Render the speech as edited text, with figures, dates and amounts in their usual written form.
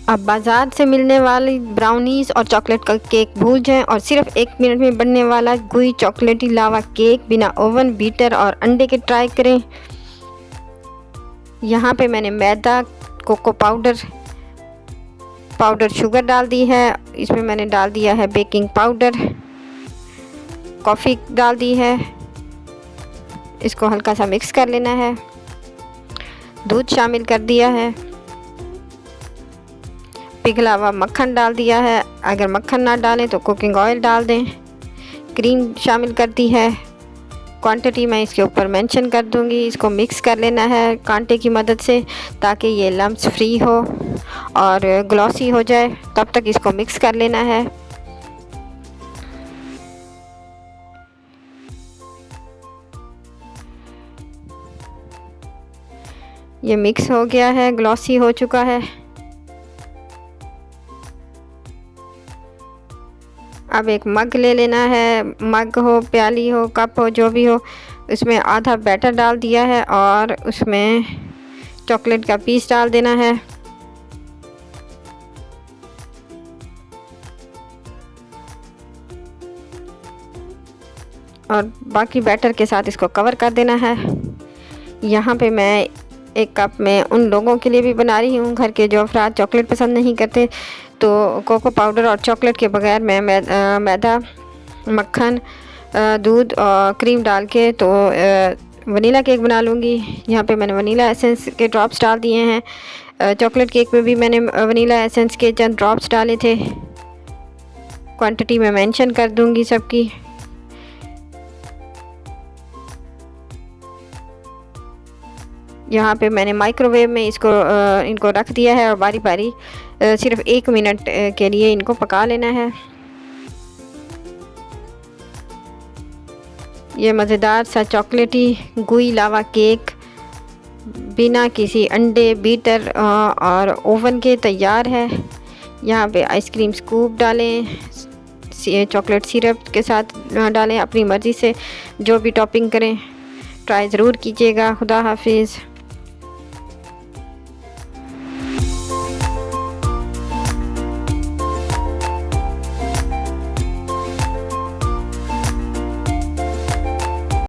अब बाज़ार से मिलने वाली ब्राउनीज़ और चॉकलेट का केक भूल जाएं और सिर्फ 1 मिनट में बनने वाला गुई चॉकलेटी लावा केक बिना ओवन, बीटर और अंडे के ट्राई करें। यहाँ पे मैंने मैदा, कोको पाउडर, शुगर डाल दी है। इसमें मैंने डाल दिया है बेकिंग पाउडर, कॉफ़ी डाल दी है। इसको हल्का सा मिक्स कर लेना है। दूध शामिल कर दिया है। पिघला हुआ मक्खन डाल दिया है। अगर मक्खन ना डालें तो कुकिंग ऑयल डाल दें। क्रीम शामिल कर दी है। क्वांटिटी मैं इसके ऊपर मेंशन कर दूंगी। इसको मिक्स कर लेना है कांटे की मदद से ताकि ये लम्स फ्री हो और ग्लॉसी हो जाए। तब तक इसको मिक्स कर लेना है। ये मिक्स हो गया है, ग्लॉसी हो चुका है। अब एक मग ले लेना है। मग हो, प्याली हो, कप हो, जो भी हो, उसमें आधा बैटर डाल दिया है और उसमें चॉकलेट का पीस डाल देना है। और बाकी बैटर के साथ इसको कवर कर देना है। यहाँ पे मैं 1 कप में उन लोगों के लिए भी बना रही हूँ घर के जो अफराद चॉकलेट पसंद नहीं करते, तो कोको पाउडर और चॉकलेट के बगैर मैं मैदा, मक्खन, दूध और क्रीम डाल के तो वनीला केक बना लूँगी। यहाँ पे मैंने वनीला एसेंस के ड्रॉप्स डाल दिए हैं। चॉकलेट केक में भी मैंने वनीला एसेंस के चंद ड्रॉप्स डाले थे। क्वांटिटी मैं मेंशन कर दूँगी सबकी। यहाँ पे मैंने माइक्रोवेव में इनको रख दिया है और बारी बारी सिर्फ 1 मिनट के लिए इनको पका लेना है। ये मज़ेदार सा चॉकलेटी गुई लावा केक बिना किसी अंडे, बीटर और ओवन के तैयार है। यहाँ पे आइसक्रीम स्कूप डालें, चॉकलेट सिरप के साथ डालें, अपनी मर्ज़ी से जो भी टॉपिंग करें। ट्राई ज़रूर कीजिएगा। खुदा हाफिज़।